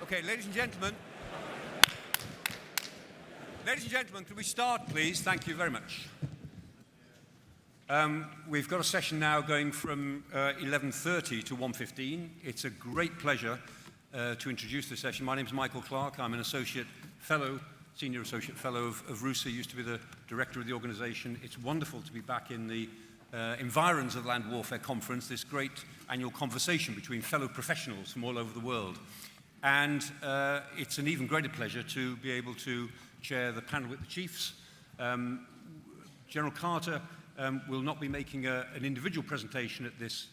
Okay, ladies and gentlemen. Ladies and gentlemen, could we start, please? Thank you very much. We've got a session now going from 11:30 to 1:15. It's a great pleasure to introduce this session. My name is Michael Clarke. I'm an associate fellow, senior associate fellow of RUSI. Used to be the director of the organization. It's wonderful to be back in the environs of the Land Warfare Conference, this great annual conversation between fellow professionals from all over the world. And it's an even greater pleasure to be able to chair the panel with the chiefs. General Carter will not be making an individual presentation at this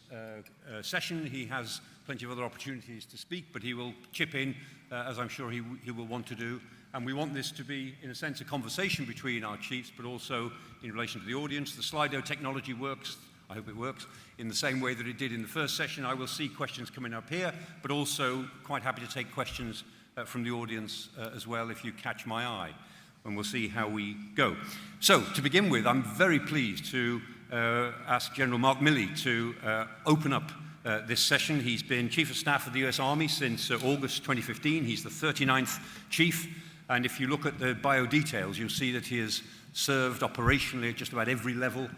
session. He has plenty of other opportunities to speak, but he will chip in, as I'm sure he will want to do. And we want this to be, in a sense, a conversation between our chiefs, but also in relation to the audience. The Slido technology works, I hope it works, in the same way that it did in the first session. I will see questions coming up here, but also quite happy to take questions from the audience as well if you catch my eye. And we'll see how we go. So, to begin with, I'm very pleased to ask General Mark Milley to open up this session. He's been Chief of Staff of the US Army since August 2015. He's the 39th Chief. And if you look at the bio details, you'll see that he has served operationally at just about every level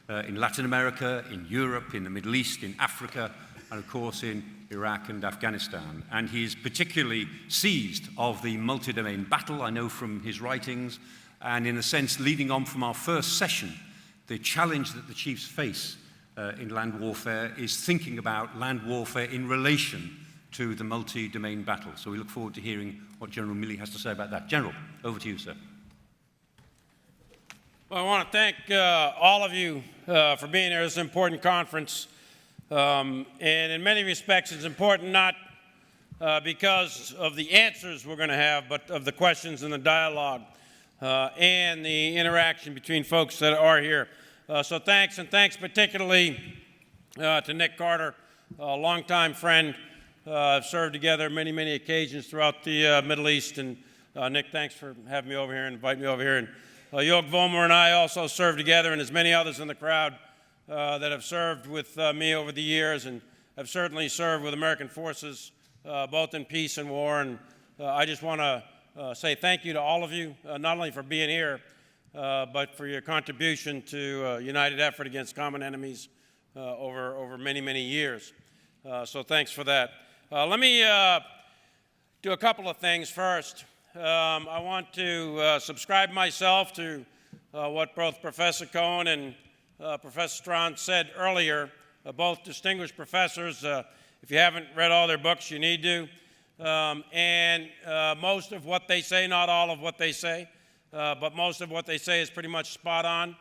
in Latin America, in Europe, in the Middle East, in Africa, and of course in Iraq and Afghanistan. And he's particularly seized of the multi-domain battle, I know from his writings, and in a sense, leading on from our first session, the challenge that the chiefs face in land warfare is thinking about land warfare in relation to the multi-domain battle. So we look forward to hearing what General Milley has to say about that. General, over to you, sir. Well, I want to thank all of you for being here. This is an important conference. And in many respects, it's important not because of the answers we're going to have, but of the questions and the dialogue and the interaction between folks that are here. So thanks, and thanks particularly to Nick Carter, a longtime friend. Served together many, many occasions throughout the Middle East. And Nick, thanks for having me over here and inviting me over here. And Jörg, Vollmer, and I also served together, and there's many others in the crowd that have served with me over the years and have certainly served with American forces, both in peace and war. And I just want to say thank you to all of you, not only for being here, but for your contribution to a united effort against common enemies over many, many years. So thanks for that. Let me do a couple of things first. I want to subscribe myself to what both Professor Cohen and Professor Strachan said earlier, both distinguished professors. If you haven't read all their books, you need to. And most of what they say, not all of what they say, but most of what they say is pretty much spot on,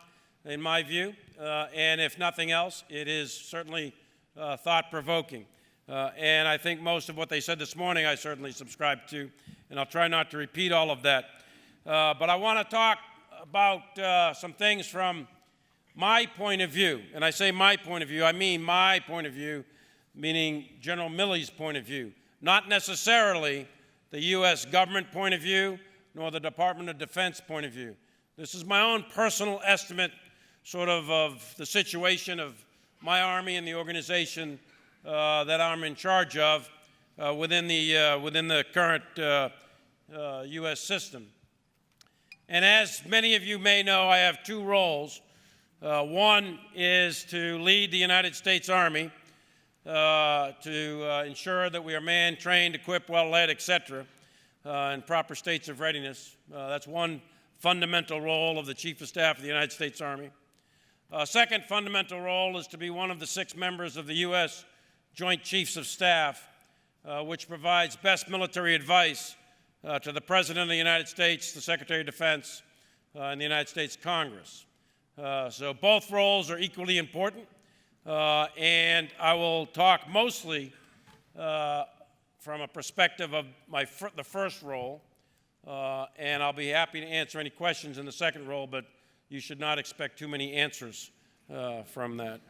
in my view. And if nothing else, it is certainly thought-provoking. And I think most of what they said this morning I certainly subscribe to, and I'll try not to repeat all of that. But I want to talk about some things from my point of view. And I say my point of view, I mean my point of view, meaning General Milley's point of view. Not necessarily the U.S. government point of view, nor the Department of Defense point of view. This is my own personal estimate, sort of the situation of my Army and the organization that I'm in charge of within the current U.S. system. And as many of you may know, I have two roles. One is to lead the United States Army to ensure that we are manned, trained, equipped, well-led, etc., in proper states of readiness. That's one fundamental role of the Chief of Staff of the United States Army. Second fundamental role is to be one of the 6 members of the U.S. Joint Chiefs of Staff, which provides best military advice to the President of the United States, the Secretary of Defense, and the United States Congress. So both roles are equally important, and I will talk mostly from a perspective of the first role, and I'll be happy to answer any questions in the second role, but you should not expect too many answers from that.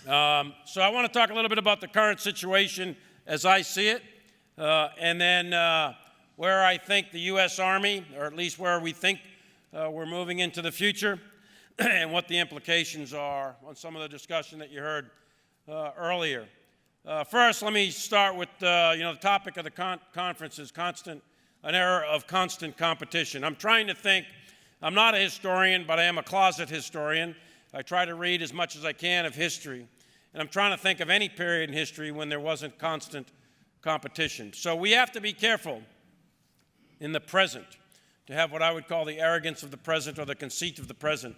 So I want to talk a little bit about the current situation as I see it, and then where I think the U.S. Army, or at least where we think we're moving into the future, and what the implications are on some of the discussion that you heard earlier. First, let me start with the topic of the conference is an era of constant competition. I'm trying to think. I'm not a historian, but I am a closet historian. I try to read as much as I can of history, and I'm trying to think of any period in history when there wasn't constant competition. So we have to be careful in the present to have what I would call the arrogance of the present or the conceit of the present.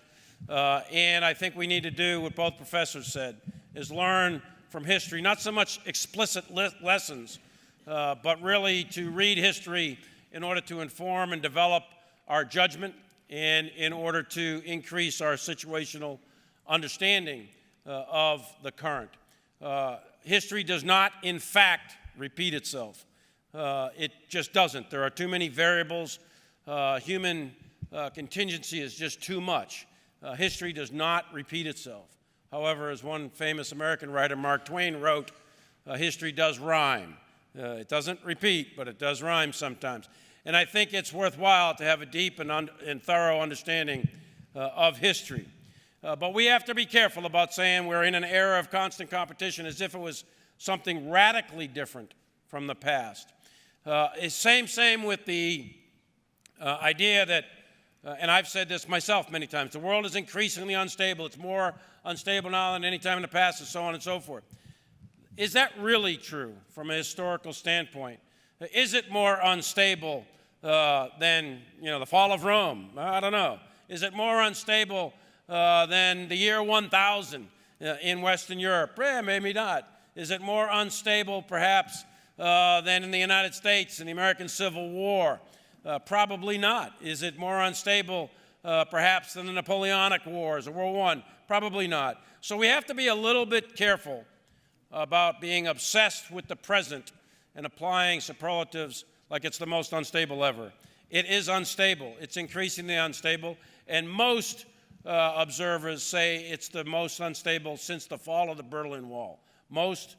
And I think we need to do what both professors said, is learn from history, not so much explicit lessons, but really to read history in order to inform and develop our judgment and in order to increase our situational understanding of the current. History does not, in fact, repeat itself. It just doesn't. There are too many variables. Human contingency is just too much. History does not repeat itself. However, as one famous American writer, Mark Twain, wrote, history does rhyme. It doesn't repeat, but it does rhyme sometimes. And I think it's worthwhile to have a deep and thorough understanding of history. But we have to be careful about saying we're in an era of constant competition as if it was something radically different from the past. Same with the idea that, and I've said this myself many times, the world is increasingly unstable. It's more unstable now than any time in the past, and so on and so forth. Is that really true from a historical standpoint? Is it more unstable than the fall of Rome? I don't know. Is it more unstable than the year 1000 in Western Europe? Maybe not. Is it more unstable, perhaps, than in the United States in the American Civil War? Probably not. Is it more unstable, perhaps, than the Napoleonic Wars or World War I? Probably not. So we have to be a little bit careful about being obsessed with the present and applying superlatives like it's the most unstable ever. It is unstable. It's increasingly unstable. And most observers say it's the most unstable since the fall of the Berlin Wall. Most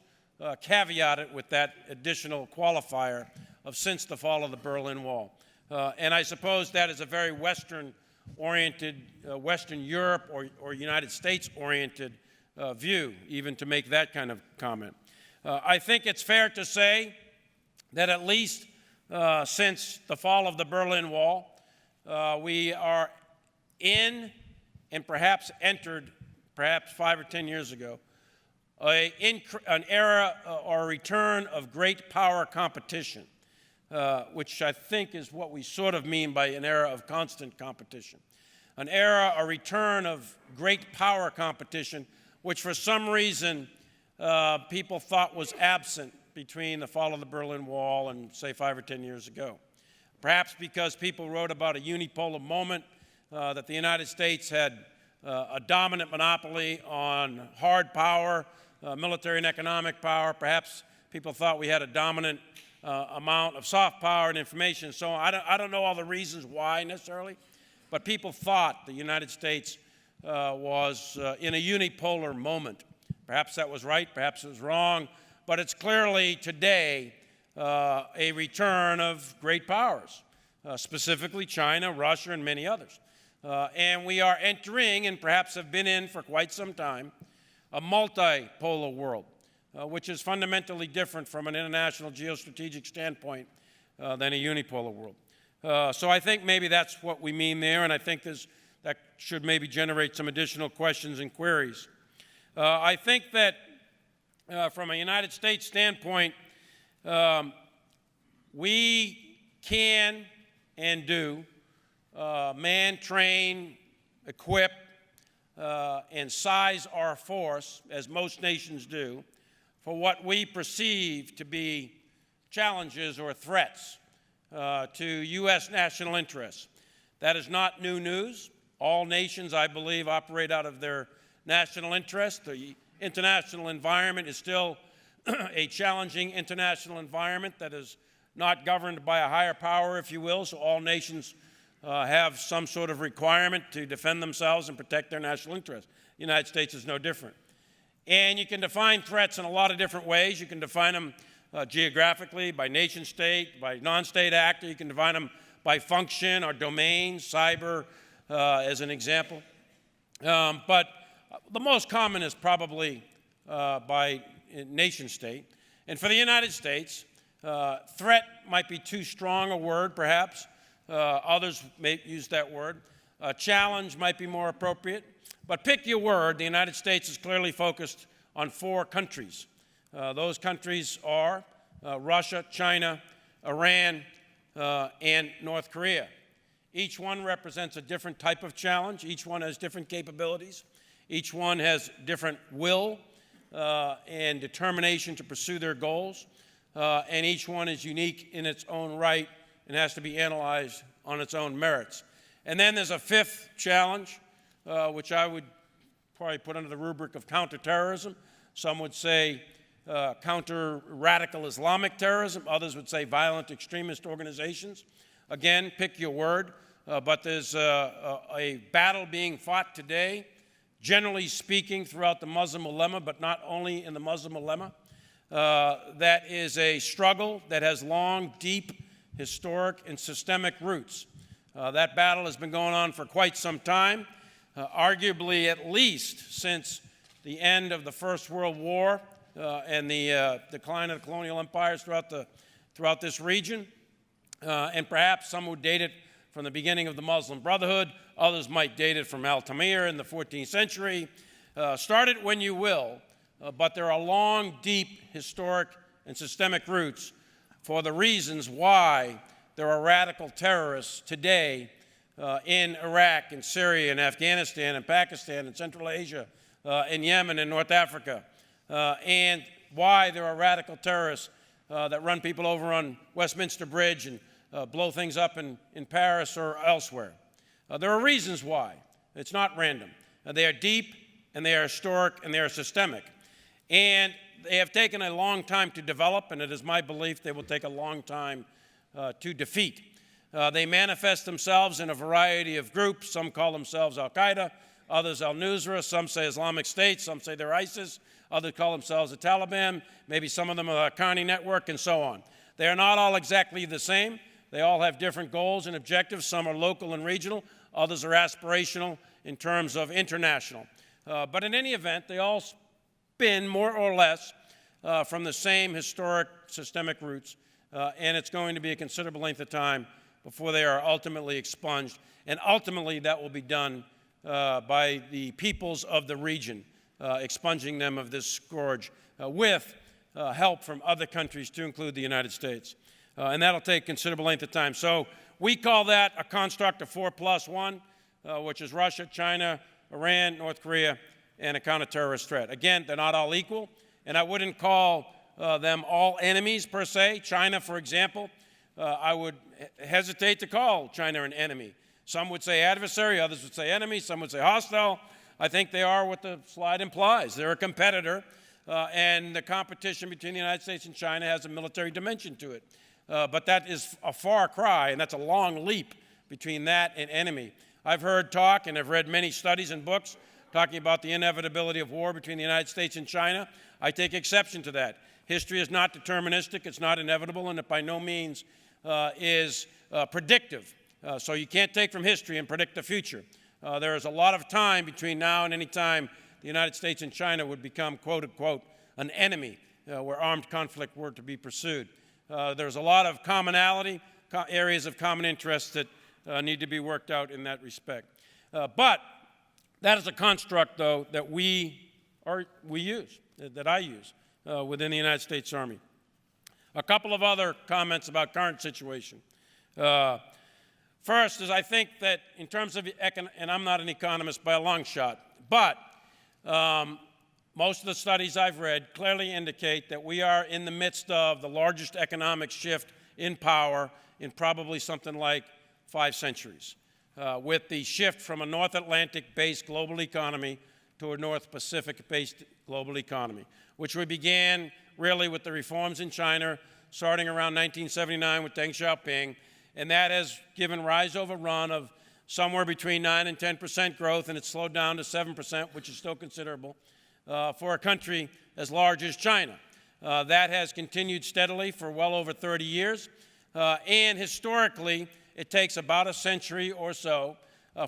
caveat it with that additional qualifier of since the fall of the Berlin Wall. And I suppose that is a very Western-oriented, Western Europe or United States-oriented view, even to make that kind of comment. I think it's fair to say that at least since the fall of the Berlin Wall, we are in and perhaps entered, perhaps 5 or 10 years ago, an era or a return of great power competition, which I think is what we sort of mean by an era of constant competition. An era, a return of great power competition, which for some reason people thought was absent between the fall of the Berlin Wall and, say, 5 or 10 years ago. Perhaps because people wrote about a unipolar moment, that the United States had a dominant monopoly on hard power, military and economic power. Perhaps people thought we had a dominant amount of soft power and information and so on. I don't know all the reasons why necessarily, but people thought the United States was in a unipolar moment. Perhaps that was right, perhaps it was wrong, but it's clearly today a return of great powers, specifically China, Russia, and many others. And we are entering, and perhaps have been in for quite some time, a multipolar world, which is fundamentally different from an international geostrategic standpoint than a unipolar world. So I think maybe that's what we mean there, and I think that should maybe generate some additional questions and queries. I think that from a United States standpoint, we can and do man, train, equip, and size our force, as most nations do, for what we perceive to be challenges or threats to U.S. national interests. That is not new news. All nations, I believe, operate out of their national interest. The international environment is still a challenging international environment that is not governed by a higher power, if you will, so all nations have some sort of requirement to defend themselves and protect their national interests. The United States is no different. And you can define threats in a lot of different ways. You can define them geographically, by nation state, by non-state actor. You can define them by function or domain, cyber as an example. But the most common is probably by nation state. And for the United States, threat might be too strong a word, perhaps. Others may use that word. Challenge might be more appropriate. But pick your word. The United States is clearly focused on 4 countries. Those countries are Russia, China, Iran, and North Korea. Each one represents a different type of challenge. Each one has different capabilities. Each one has different will and determination to pursue their goals. And each one is unique in its own right and has to be analyzed on its own merits. And then there's a 5th challenge, which I would probably put under the rubric of counterterrorism. Some would say counter-radical Islamic terrorism. Others would say violent extremist organizations. Again, pick your word, but there's a battle being fought today, generally speaking, throughout the Muslim ulema, but not only in the Muslim ulema. That is a struggle that has long, deep, historic, and systemic roots. That battle has been going on for quite some time, arguably at least since the end of the First World War and the decline of the colonial empires throughout this region. And perhaps some would date it from the beginning of the Muslim Brotherhood. Others might date it from Altamir in the 14th century. Start it when you will, but there are long, deep, historic, and systemic roots for the reasons why there are radical terrorists today in Iraq and Syria and Afghanistan and Pakistan and Central Asia and Yemen and North Africa, and why there are radical terrorists that run people over on Westminster Bridge and blow things up in Paris or elsewhere. There are reasons why. It's not random. They are deep, and they are historic, and they are systemic. And they have taken a long time to develop, and it is my belief they will take a long time to defeat. They manifest themselves in a variety of groups. Some call themselves Al-Qaeda, others Al-Nusra, some say Islamic State, some say they're ISIS, others call themselves the Taliban, maybe some of them are the Haqqani Network, and so on. They are not all exactly the same. They all have different goals and objectives. Some are local and regional, others are aspirational in terms of international. But in any event, they all spin more or less from the same historic systemic roots, and it's going to be a considerable length of time before they are ultimately expunged, and ultimately that will be done by the peoples of the region, expunging them of this scourge with help from other countries, to include the United States. And that'll take considerable length of time. So we call that a construct of 4+1, which is Russia, China, Iran, North Korea, and a counterterrorist threat. Again, they're not all equal, and I wouldn't call them all enemies per se. China, for example, I would hesitate to call China an enemy. Some would say adversary, others would say enemy, some would say hostile. I think they are what the slide implies. They're a competitor, and the competition between the United States and China has a military dimension to it. But that is a far cry, and that's a long leap between that and enemy. I've heard talk, and I've read many studies and books talking about the inevitability of war between the United States and China. I take exception to that. History is not deterministic, it's not inevitable, and it by no means is predictive. So you can't take from history and predict the future. There is a lot of time between now and any time the United States and China would become, quote unquote, an enemy where armed conflict were to be pursued. There's a lot of commonality, areas of common interest that need to be worked out in that respect. But that is a construct, though, that we use, that I use within the United States Army. A couple of other comments about current situation. First is I think that in terms of, and I'm not an economist by a long shot, but most of the studies I've read clearly indicate that we are in the midst of the largest economic shift in power in probably something like 5 centuries, with the shift from a North Atlantic-based global economy to a North Pacific-based global economy, which we began really with the reforms in China, starting around 1979 with Deng Xiaoping, and that has given rise over run of somewhere between 9 and 10% growth, and it's slowed down to 7%, which is still considerable, for a country as large as China. That has continued steadily for well over 30 years, and historically, it takes about a century or so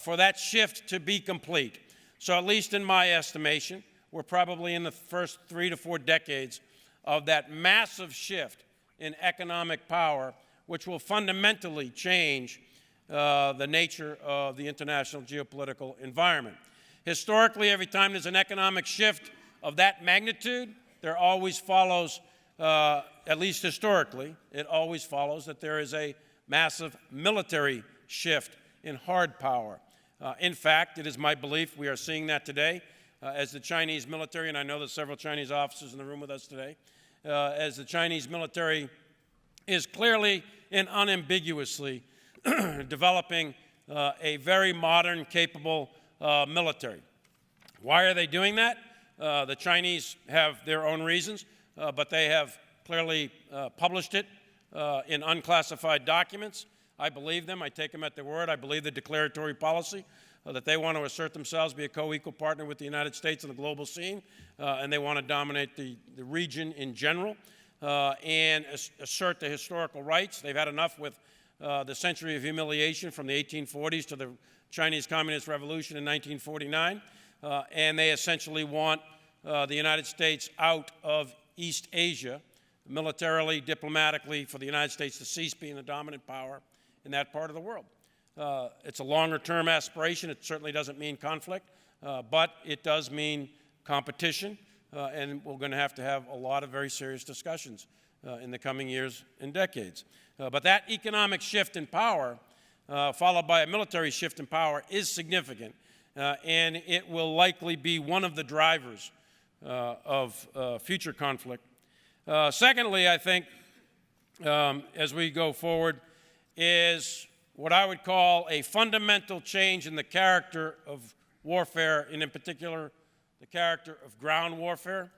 for that shift to be complete. So at least in my estimation, we're probably in the first 3 to 4 decades of that massive shift in economic power, which will fundamentally change the nature of the international geopolitical environment. Historically, every time there's an economic shift of that magnitude, there always follows, at least historically, it always follows that there is a massive military shift in hard power. In fact, it is my belief we are seeing that today as the Chinese military, and I know there's several Chinese officers in the room with us today, as the Chinese military is clearly and unambiguously developing a very modern, capable military. Why are they doing that? The Chinese have their own reasons, but they have clearly published it in unclassified documents. I believe them. I take them at their word. I believe the declaratory policy that they want to assert themselves, be a co-equal partner with the United States on the global scene, and they want to dominate the region in general and assert the historical rights. They've had enough with the century of humiliation from the 1840s to the Chinese Communist Revolution in 1949, and they essentially want the United States out of East Asia, militarily, diplomatically, for the United States to cease being a dominant power in that part of the world. It's a longer-term aspiration. It certainly doesn't mean conflict, but it does mean competition, and we're going to have a lot of very serious discussions in the coming years and decades. But that economic shift in power, followed by a military shift in power, is significant, and it will likely be one of the drivers of future conflict. Secondly, I think, as we go forward, is what I would call a fundamental change in the character of warfare, and in particular, the character of ground warfare.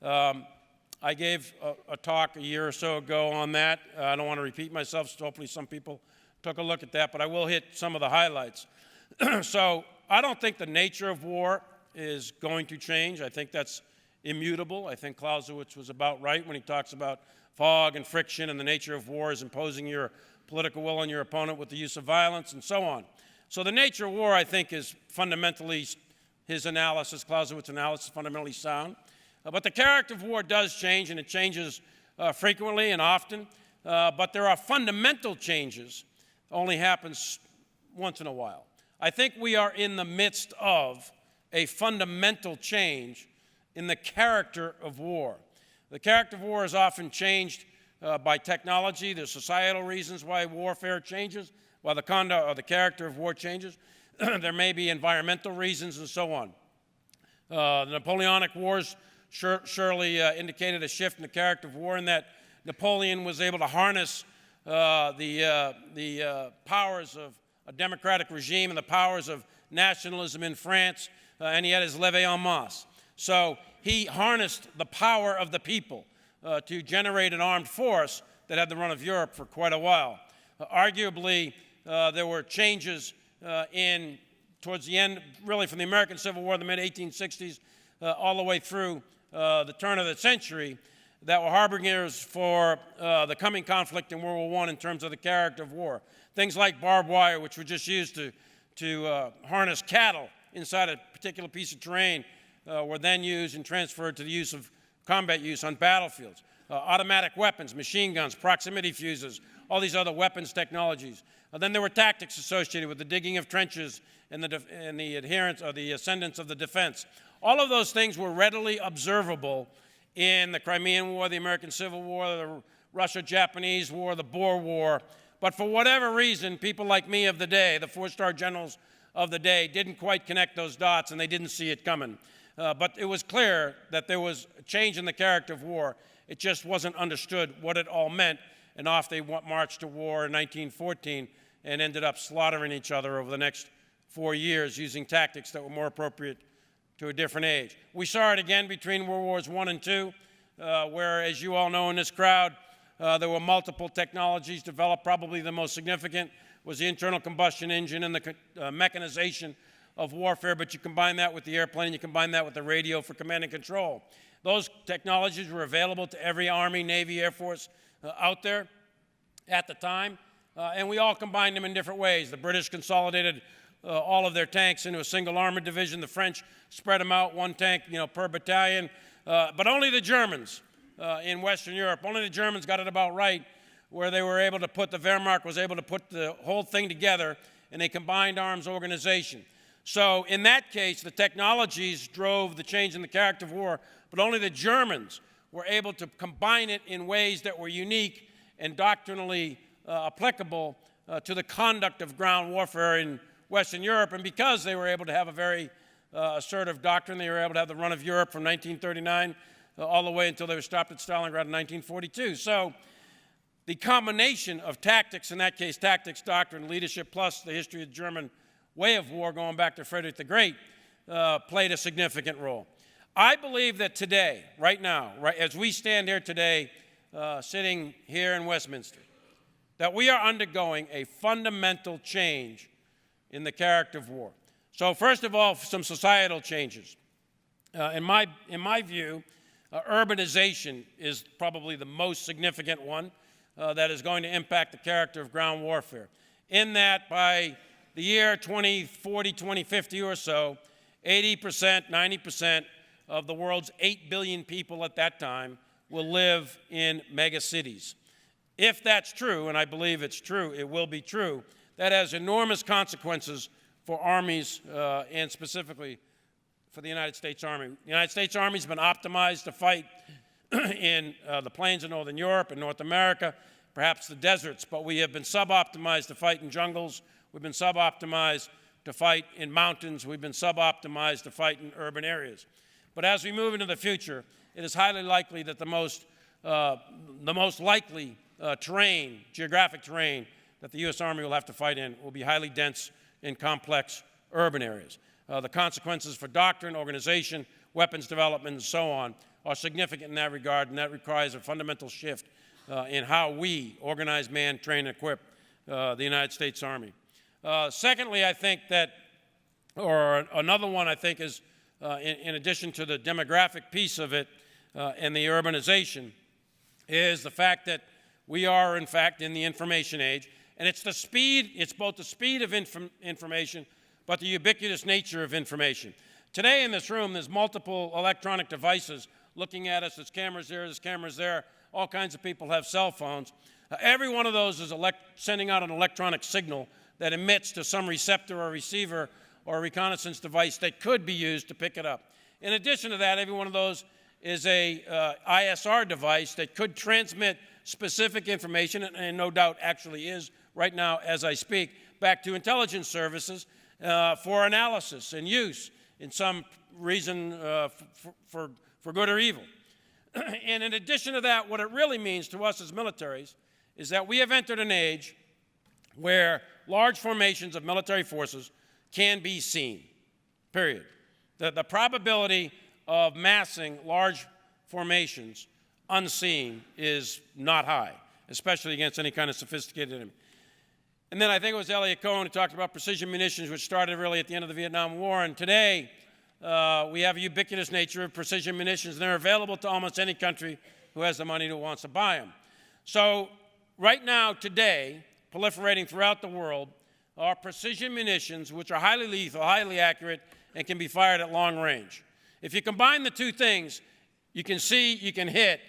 I gave a talk a year or so ago on that. I don't want to repeat myself, so hopefully some people took a look at that, but I will hit some of the highlights. So I don't think the nature of war is going to change. I think that's immutable. I think Clausewitz was about right when he talks about fog and friction, and the nature of war is imposing your political will on your opponent with the use of violence and so on. So the nature of war, I think, is fundamentally, his analysis, Clausewitz's analysis, fundamentally sound. But the character of war does change, and it changes frequently and often. But there are fundamental changes, only happens once in a while. I think we are in the midst of a fundamental change in the character of war. The character of war is often changed by technology. There's societal reasons why warfare changes, why the conduct or the character of war changes. There may be environmental reasons and so on. The Napoleonic Wars surely indicated a shift in the character of war in that Napoleon was able to harness the powers of a democratic regime and the powers of nationalism in France, and he had his levée en masse. So he harnessed the power of the people to generate an armed force that had the run of Europe for quite a while. Arguably, there were changes towards the end, really from the American Civil War, the mid-1860s, all the way through the turn of the century, that were harbingers for the coming conflict in World War I in terms of the character of war. Things like barbed wire, which were just used to harness cattle inside a particular piece of terrain, were then used and transferred to the use of combat use on battlefields. Automatic weapons, machine guns, proximity fuses, all these other weapons technologies. Then there were tactics associated with the digging of trenches and the adherence or the ascendance of the defense. All of those things were readily observable in the Crimean War, the American Civil War, the Russo-Japanese War, the Boer War. But for whatever reason, people like me of the day, the four-star generals of the day, didn't quite connect those dots, and they didn't see it coming. But it was clear that there was a change in the character of war. It just wasn't understood what it all meant, and off they marched to war in 1914 and ended up slaughtering each other over the next 4 years using tactics that were more appropriate to a different age. We saw it again between World Wars I and II, where, as you all know in this crowd, there were multiple technologies developed. Probably the most significant was the internal combustion engine and the mechanization of warfare, but you combine that with the airplane, you combine that with the radio for command and control. Those technologies were available to every Army, Navy, Air Force out there at the time, and we all combined them in different ways. The British consolidated all of their tanks into a single armored division. The French spread them out, one tank, per battalion. But only the Germans in Western Europe, only the Germans got it about right, where they were able to the Wehrmacht was able to put the whole thing together in a combined arms organization. So in that case, the technologies drove the change in the character of war, but only the Germans were able to combine it in ways that were unique and doctrinally applicable to the conduct of ground warfare in Western Europe. And because they were able to have a very assertive doctrine, they were able to have the run of Europe from 1939 all the way until they were stopped at Stalingrad in 1942. So the combination of tactics, in that case tactics, doctrine, leadership, plus the history of the German way of war going back to Frederick the Great, played a significant role. I believe that today, right now, as we stand here today, sitting here in Westminster, that we are undergoing a fundamental change in the character of war. So first of all, some societal changes. In my view, urbanization is probably the most significant one that is going to impact the character of ground warfare. In that, by the year 2040, 2050 or so, 80%, 90% of the world's 8 billion people at that time will live in mega cities. If that's true, and I believe it's true, it will be true, that has enormous consequences for armies and specifically for the United States Army. The United States Army has been optimized to fight in the plains of Northern Europe and North America, perhaps the deserts, but we have been sub-optimized to fight in jungles. We've been sub-optimized to fight in mountains. We've been sub-optimized to fight in urban areas. But as we move into the future, it is highly likely that the most likely terrain, geographic terrain, that the U.S. Army will have to fight in will be highly dense and complex urban areas. The consequences for doctrine, organization, weapons development, and so on are significant in that regard, and that requires a fundamental shift in how we organize, man, train, and equip the United States Army. Secondly, I think that, or another one I think is, in addition to the demographic piece of it and the urbanization, is the fact that we are, in fact, in the information age. And it's the speed, it's both the speed of information, but the ubiquitous nature of information. Today in this room, there's multiple electronic devices looking at us. There's cameras here, there's cameras there. All kinds of people have cell phones. Every one of those is sending out an electronic signal that emits to some receptor or receiver or reconnaissance device that could be used to pick it up. In addition to that, every one of those is a ISR device that could transmit specific information, and no doubt actually is right now as I speak, back to intelligence services for analysis and use in some reason for good or evil. And in addition to that, what it really means to us as militaries is that we have entered an age where large formations of military forces can be seen, period. The probability of massing large formations unseen is not high, especially against any kind of sophisticated enemy. And then I think it was Elliot Cohen who talked about precision munitions, which started really at the end of the Vietnam War. And today, we have a ubiquitous nature of precision munitions, and they're available to almost any country who has the money who wants to buy them. So right now, today, proliferating throughout the world are precision munitions, which are highly lethal, highly accurate, and can be fired at long range. If you combine the two things, you can see, you can hit,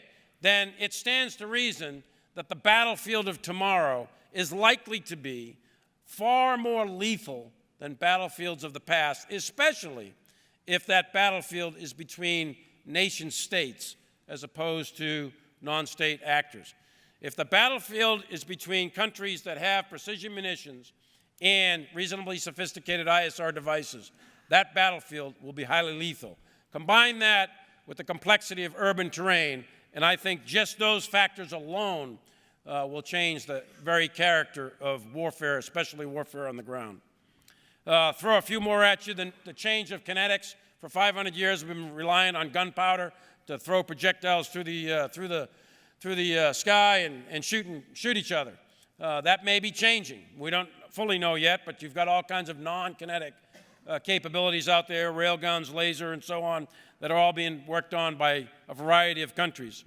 then it stands to reason that the battlefield of tomorrow is likely to be far more lethal than battlefields of the past, especially if that battlefield is between nation states as opposed to non-state actors. If the battlefield is between countries that have precision munitions and reasonably sophisticated ISR devices, that battlefield will be highly lethal. Combine that with the complexity of urban terrain, and I think just those factors alone will change the very character of warfare, especially warfare on the ground. Throw a few more at you. The change of kinetics. For 500 years, we've been relying on gunpowder to throw projectiles through the sky and shoot each other. That may be changing. We don't fully know yet, but you've got all kinds of non-kinetic capabilities out there, railguns, laser, and so on, that are all being worked on by a variety of countries.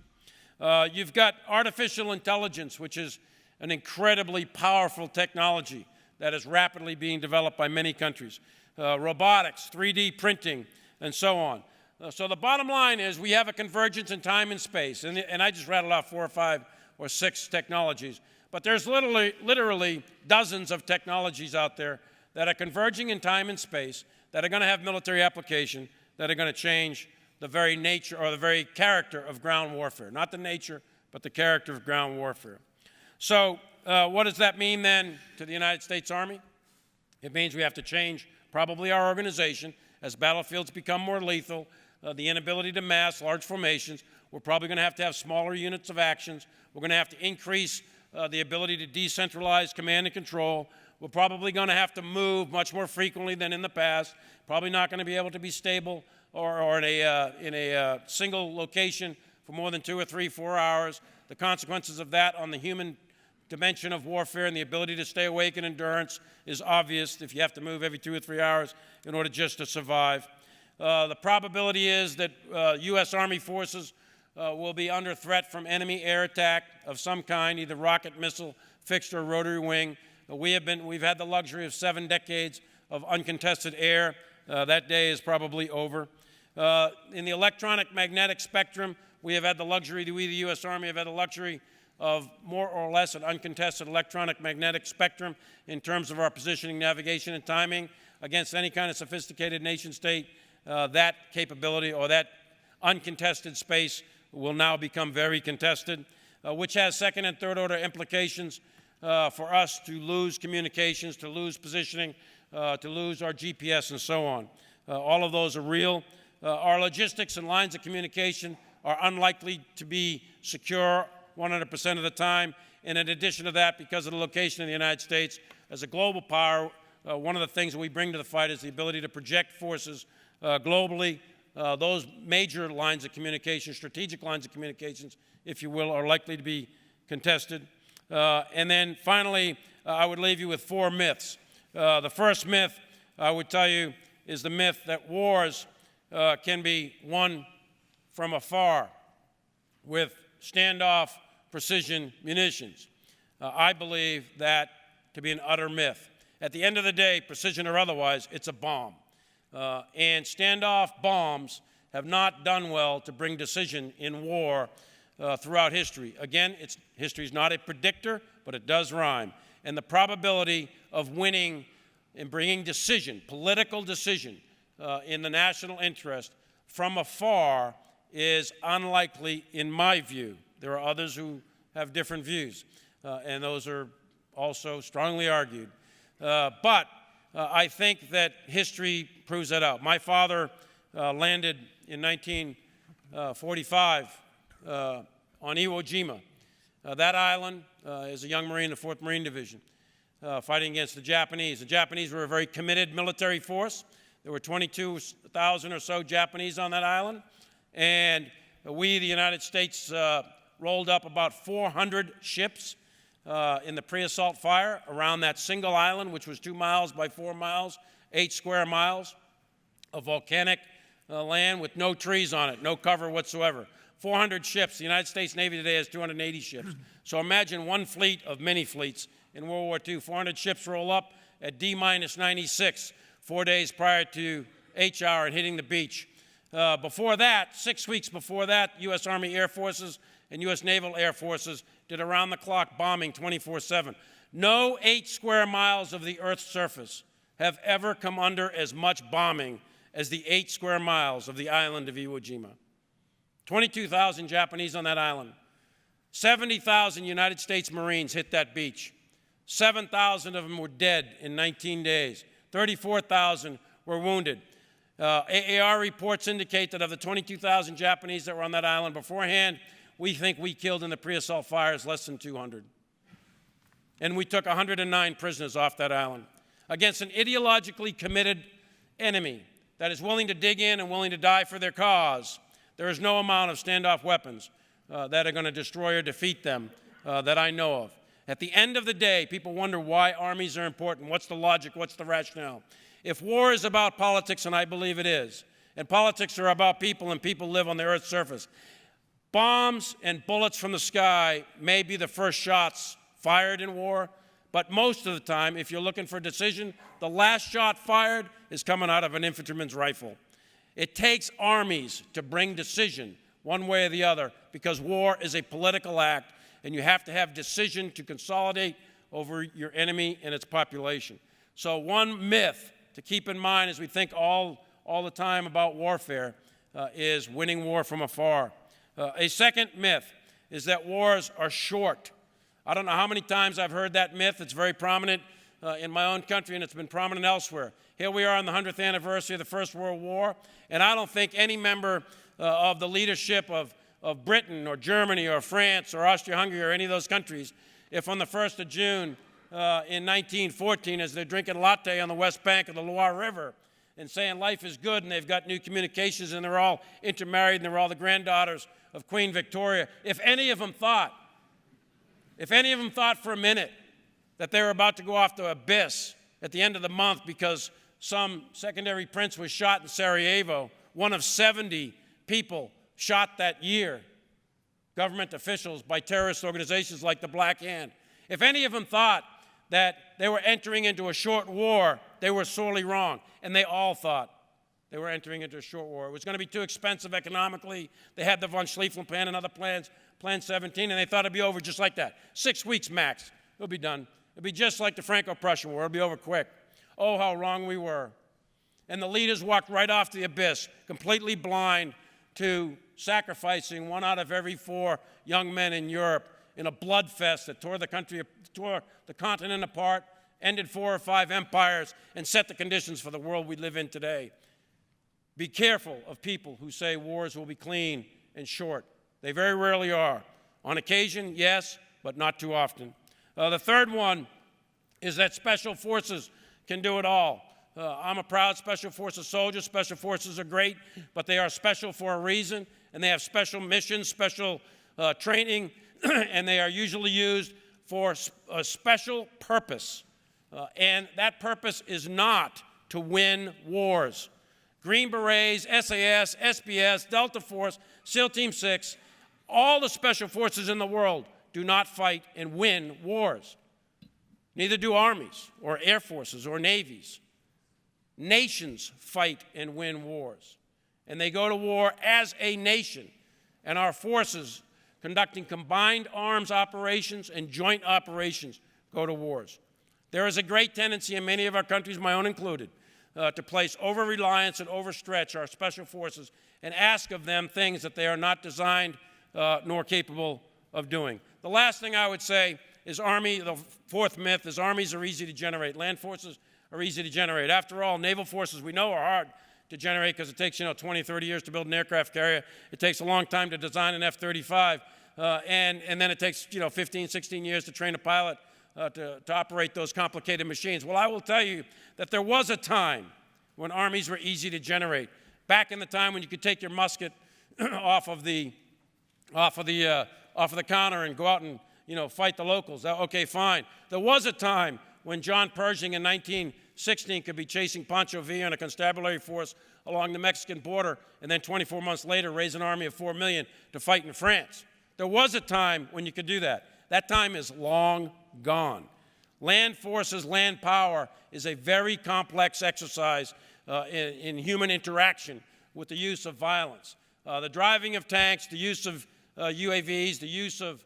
You've got artificial intelligence, which is an incredibly powerful technology that is rapidly being developed by many countries. Robotics, 3D printing, and so on. So the bottom line is we have a convergence in time and space, and I just rattled off 4 or 5 or 6 technologies, but there's literally dozens of technologies out there that are converging in time and space that are going to have military application, that are going to change the very nature or the very character of ground warfare. Not the nature, but the character of ground warfare. So what does that mean then to the United States Army? It means we have to change probably our organization as battlefields become more lethal, the inability to mass large formations. We're probably going to have smaller units of actions. We're going to have to increase the ability to decentralize command and control. We're probably going to have to move much more frequently than in the past. Probably not going to be able to be stable or in a single location for more than 2 or 3, 4 hours. The consequences of that on the human dimension of warfare and the ability to stay awake and endurance is obvious if you have to move every 2 or 3 hours in order just to survive. The probability is that U.S. Army forces will be under threat from enemy air attack of some kind, either rocket, missile, fixed or rotary wing. We've had the luxury of 7 decades of uncontested air. That day is probably over. In the electronic magnetic spectrum, we have had the luxury, we the U.S. Army have had the luxury of more or less an uncontested electronic magnetic spectrum in terms of our positioning, navigation, and timing against any kind of sophisticated nation state. That capability or that uncontested space will now become very contested, which has second and third order implications for us to lose communications, to lose positioning, to lose our GPS and so on. All of those are real. Our logistics and lines of communication are unlikely to be secure 100% of the time. And in addition to that, because of the location of the United States as a global power, one of the things that we bring to the fight is the ability to project forces globally. Those major lines of communication, strategic lines of communications, if you will, are likely to be contested. And then finally, I would leave you with 4 myths. The first myth I would tell you is the myth that wars can be won from afar with standoff precision munitions. I believe that to be an utter myth. At the end of the day, precision or otherwise, it's a bomb. And standoff bombs have not done well to bring decision in war throughout history. Again, history is not a predictor, but it does rhyme. And the probability of winning and bringing decision, political decision, in the national interest from afar is unlikely in my view. There are others who have different views, and those are also strongly argued. But I think that history proves that out. My father landed in 1945 on Iwo Jima. That island, as a young Marine in the 4th Marine Division, fighting against the Japanese. The Japanese were a very committed military force. There were 22,000 or so Japanese on that island, and we, the United States, rolled up about 400 ships in the pre-assault fire around that single island, which was 2 miles by 4 miles, 8 square miles of volcanic land with no trees on it, no cover whatsoever. 400 ships. The United States Navy today has 280 ships. So imagine one fleet of mini fleets in World War II. 400 ships roll up at D-96, 4 days prior to H-hour and hitting the beach. Before that, 6 weeks before that, U.S. Army Air Forces and U.S. Naval Air Forces did around-the-clock bombing 24/7. No 8 square miles of the Earth's surface have ever come under as much bombing as the 8 square miles of the island of Iwo Jima. 22,000 Japanese on that island. 70,000 United States Marines hit that beach. 7,000 of them were dead in 19 days. 34,000 were wounded. AAR reports indicate that of the 22,000 Japanese that were on that island beforehand, we think we killed in the pre-assault fires less than 200. And we took 109 prisoners off that island against an ideologically committed enemy that is willing to dig in and willing to die for their cause. There is no amount of standoff weapons that are going to destroy or defeat them that I know of. At the end of the day, people wonder why armies are important. What's the logic? What's the rationale? If war is about politics, and I believe it is, and politics are about people and people live on the Earth's surface, bombs and bullets from the sky may be the first shots fired in war, But most of the time, if you're looking for a decision, the last shot fired is coming out of an infantryman's rifle. It takes armies to bring decision one way or the other, because war is a political act, and you have to have decision to consolidate over your enemy and its population. So one myth to keep in mind as we think all the time about warfare is winning war from afar. A second myth is that wars are short. I don't know how many times I've heard that myth. It's very prominent in my own country, and it's been prominent elsewhere. Here we are on the 100th anniversary of the First World War, and I don't think any member of the leadership of Britain or Germany or France or Austria-Hungary or any of those countries, if on the 1st of June in 1914, as they're drinking latte on the west bank of the Loire River and saying life is good and they've got new communications and they're all intermarried and they're all the granddaughters of Queen Victoria, if any of them thought for a minute that they were about to go off the abyss at the end of the month because some secondary prince was shot in Sarajevo, one of 70 people shot that year, government officials, by terrorist organizations like the Black Hand. If any of them thought that they were entering into a short war, they were sorely wrong. And they all thought they were entering into a short war. It was going to be too expensive economically. They had the von Schlieffen plan and other plans, Plan 17, and they thought it'd be over just like that. 6 weeks max, it'll be done. It'll be just like the Franco-Prussian War. It'll be over quick. Oh, how wrong we were. And the leaders walked right off the abyss, completely blind to sacrificing 1 out of every 4 young men in Europe in a bloodfest that tore the continent apart, ended 4 or 5 empires, and set the conditions for the world we live in today. Be careful of people who say wars will be clean and short. They very rarely are. On occasion, yes, but not too often. The third one is that special forces can do it all. I'm a proud Special Forces soldier. Special Forces are great, but they are special for a reason, and they have special missions, special training, and they are usually used for a special purpose. And that purpose is not to win wars. Green Berets, SAS, SBS, Delta Force, SEAL Team 6, all the special forces in the world do not fight and win wars. Neither do armies or air forces or navies. Nations fight and win wars. And they go to war as a nation. And our forces conducting combined arms operations and joint operations go to wars. There is a great tendency in many of our countries, my own included, to place over-reliance and overstretch our special forces and ask of them things that they are not designed nor capable of doing. The last thing I would say is the fourth myth is armies are easy to generate. Land forces are easy to generate. After all, naval forces we know are hard to generate because it takes 20, 30 years to build an aircraft carrier. It takes a long time to design an F-35. And then it takes 15, 16 years to train a pilot to operate those complicated machines. Well, I will tell you that there was a time when armies were easy to generate. Back in the time when you could take your musket off of the counter and go out and fight the locals. Okay, fine. There was a time when John Pershing in 1916 could be chasing Pancho Villa and a constabulary force along the Mexican border, and then 24 months later raise an army of 4 million to fight in France. There was a time when you could do that. That time is long gone. Land forces, land power is a very complex exercise in human interaction with the use of violence. The driving of tanks, the use of UAVs, the use of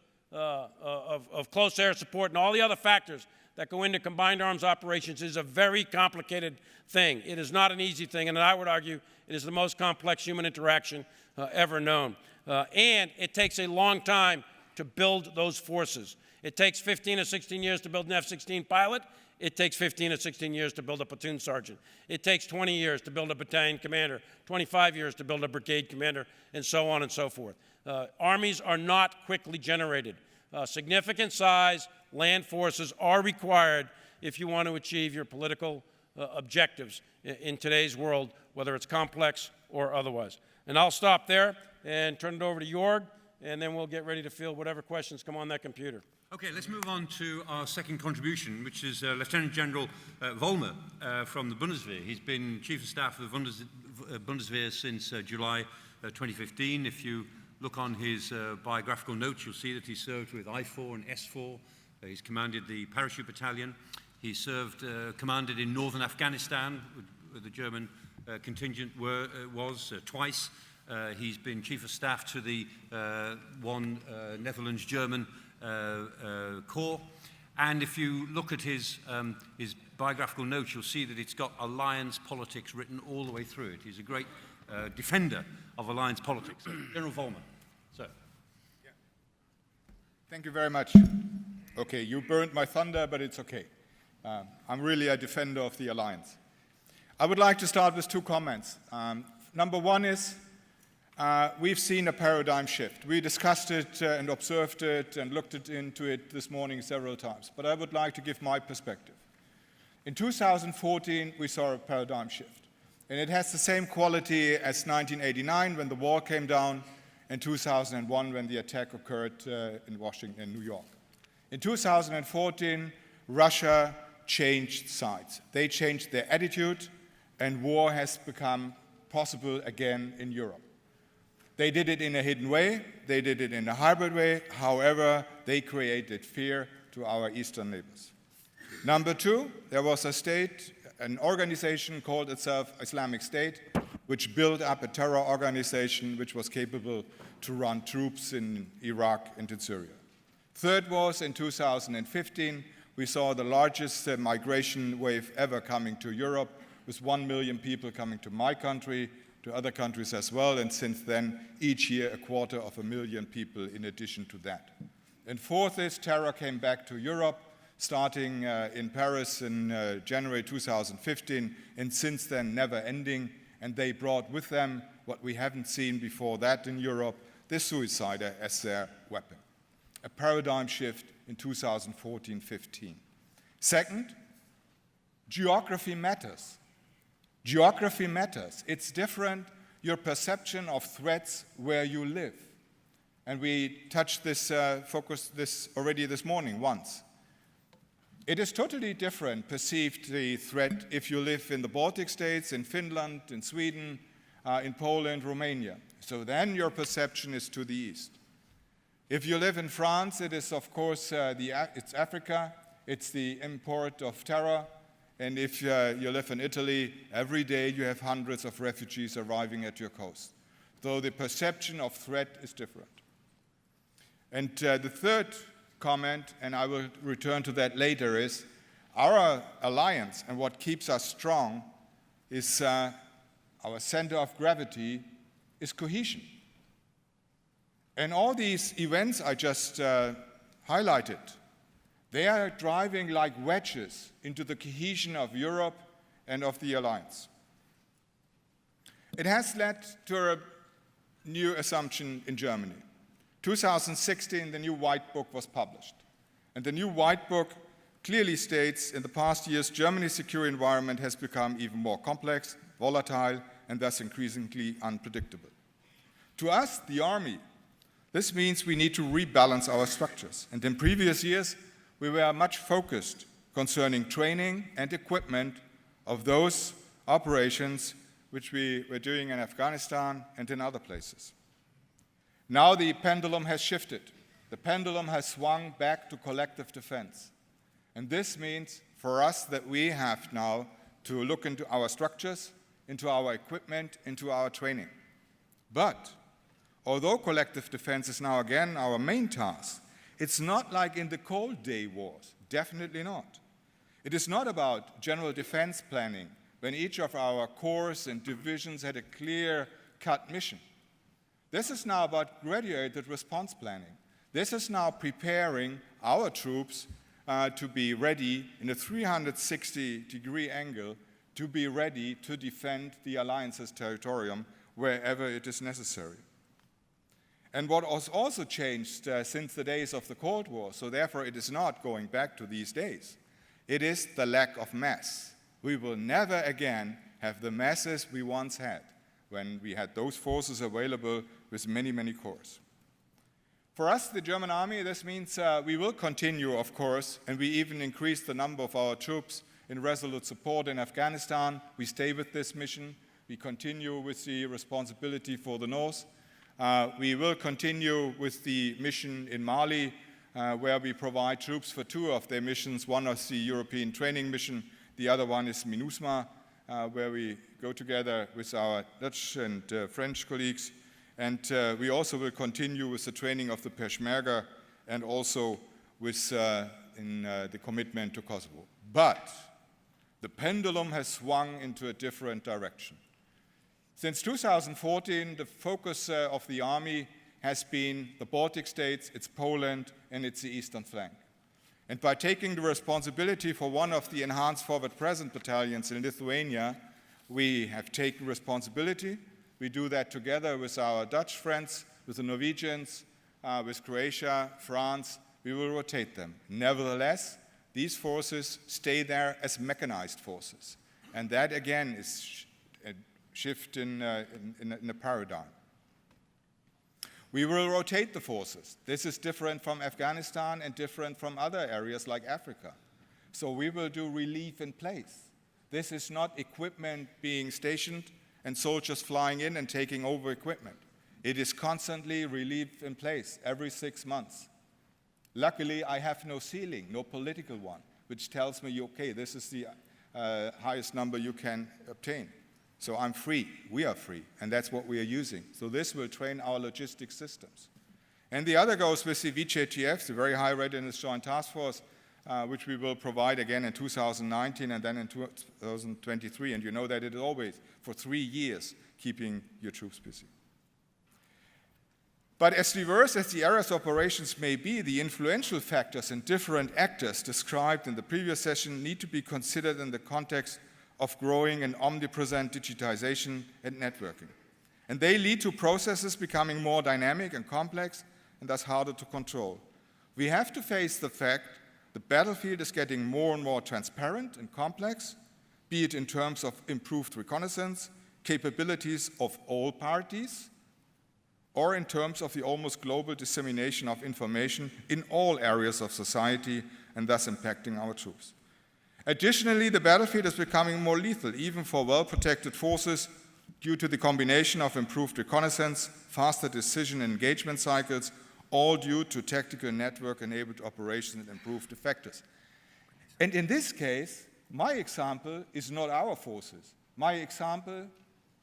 close air support, and all the other factors that go into combined arms operations is a very complicated thing. It is not an easy thing, and I would argue it is the most complex human interaction ever known. And it takes a long time to build those forces. It takes 15 or 16 years to build an F-16 pilot. It takes 15 or 16 years to build a platoon sergeant. It takes 20 years to build a battalion commander, 25 years to build a brigade commander, and so on and so forth. Armies are not quickly generated. Significant size land forces are required if you want to achieve your political objectives in today's world, whether it's complex or otherwise. And I'll stop there and turn it over to Jörg, and then we'll get ready to field whatever questions come on that computer. Okay, let's move on to our second contribution, which is Lieutenant General Vollmer from the Bundeswehr. He's been Chief of Staff of the Bundeswehr since July 2015. If you look on his biographical notes, you'll see that he served with I-4 and S-4 He's commanded the parachute battalion. He served, commanded in northern Afghanistan, where the German contingent was twice. He's been chief of staff to the Netherlands-German corps. And if you look at his biographical notes, you'll see that it's got alliance politics written all the way through it. He's a great defender of alliance politics. General Vollmer. So. Yeah. Thank you very much. Okay, you burned my thunder, but it's okay. I'm really a defender of the alliance. I would like to start with two comments. Number one is, we've seen a paradigm shift. We discussed it and observed it and looked into it this morning several times, but I would like to give my perspective. In 2014, we saw a paradigm shift, and it has the same quality as 1989 when the wall came down, and 2001 when the attack occurred in Washington and New York. In 2014, Russia changed sides. They changed their attitude, and war has become possible again in Europe. They did it in a hidden way, they did it in a hybrid way, however, they created fear to our eastern neighbors. Number two, there was a state, an organization called itself Islamic State, which built up a terror organization which was capable to run troops in Iraq and in Syria. Third was in 2015, we saw the largest migration wave ever coming to Europe, with 1 million people coming to my country, to other countries as well, and since then, each year, 250,000 people in addition to that. And fourth is terror came back to Europe, starting in Paris in January 2015, and since then, never ending, and they brought with them what we haven't seen before that in Europe, the suicide as their weapon. A paradigm shift in 2014-15. Second, geography matters. Geography matters. It's different, your perception of threats where you live. And we touched this, focused this already this morning once. It is totally different perceived the threat if you live in the Baltic states, in Finland, in Sweden, in Poland, Romania. So then your perception is to the east. If you live in France, it is of course, it's Africa, it's the import of terror. And if you live in Italy, every day you have hundreds of refugees arriving at your coast. Though the perception of threat is different. And the third comment, and I will return to that later, is our alliance and what keeps us strong is our center of gravity is cohesion. And all these events I just highlighted, they are driving like wedges into the cohesion of Europe and of the alliance. It has led to a new assumption in Germany. 2016, the new White Book was published. And the new White Book clearly states, in the past years, Germany's security environment has become even more complex, volatile, and thus increasingly unpredictable. To us, the army, this means we need to rebalance our structures. And in previous years, we were much focused concerning training and equipment of those operations which we were doing in Afghanistan and in other places. Now the pendulum has shifted. The pendulum has swung back to collective defense. And this means for us that we have now to look into our structures, into our equipment, into our training. But although collective defense is now again our main task, it's not like in the Cold Day wars, definitely not. It is not about general defense planning, when each of our corps and divisions had a clear-cut mission. This is now about graduated response planning. This is now preparing our troops to be ready in a 360-degree angle to be ready to defend the alliance's territorium wherever it is necessary. And what has also changed since the days of the Cold War, so therefore it is not going back to these days, it is the lack of mass. We will never again have the masses we once had when we had those forces available with many, many corps. For us, the German army, this means we will continue, of course, and we even increase the number of our troops in resolute support in Afghanistan. We stay with this mission. We continue with the responsibility for the North. We will continue with the mission in Mali, where we provide troops for 2 of their missions. One is the European training mission, the other one is MINUSMA, where we go together with our Dutch and French colleagues. And we also will continue with the training of the Peshmerga and also with the commitment to Kosovo. But the pendulum has swung into a different direction. Since 2014, the focus of the Army has been the Baltic states, it's Poland, and it's the eastern flank. And by taking the responsibility for one of the enhanced forward present battalions in Lithuania, we have taken responsibility. We do that together with our Dutch friends, with the Norwegians, with Croatia, France. We will rotate them. Nevertheless, these forces stay there as mechanized forces. And that, again, is a shift in a paradigm. We will rotate the forces. This is different from Afghanistan and different from other areas like Africa. So we will do relief in place. This is not equipment being stationed and soldiers flying in and taking over equipment. It is constantly relief in place every 6 months. Luckily, I have no ceiling, no political one, which tells me, okay, this is the highest number you can obtain. So I'm free, we are free, and that's what we are using. So this will train our logistics systems. And the other goes with the VJTF, the Very High Readiness Joint Task Force, which we will provide again in 2019 and then in 2023. And you know that it is always for 3 years keeping your troops busy. But as diverse as the areas of operations may be, the influential factors and different actors described in the previous session need to be considered in the context of growing and omnipresent digitization and networking. And they lead to processes becoming more dynamic and complex and thus harder to control. We have to face the fact the battlefield is getting more and more transparent and complex, be it in terms of improved reconnaissance, capabilities of all parties, or in terms of the almost global dissemination of information in all areas of society and thus impacting our troops. Additionally, the battlefield is becoming more lethal, even for well-protected forces, due to the combination of improved reconnaissance, faster decision and engagement cycles, all due to tactical network-enabled operations and improved effectiveness. And in this case, my example is not our forces. My example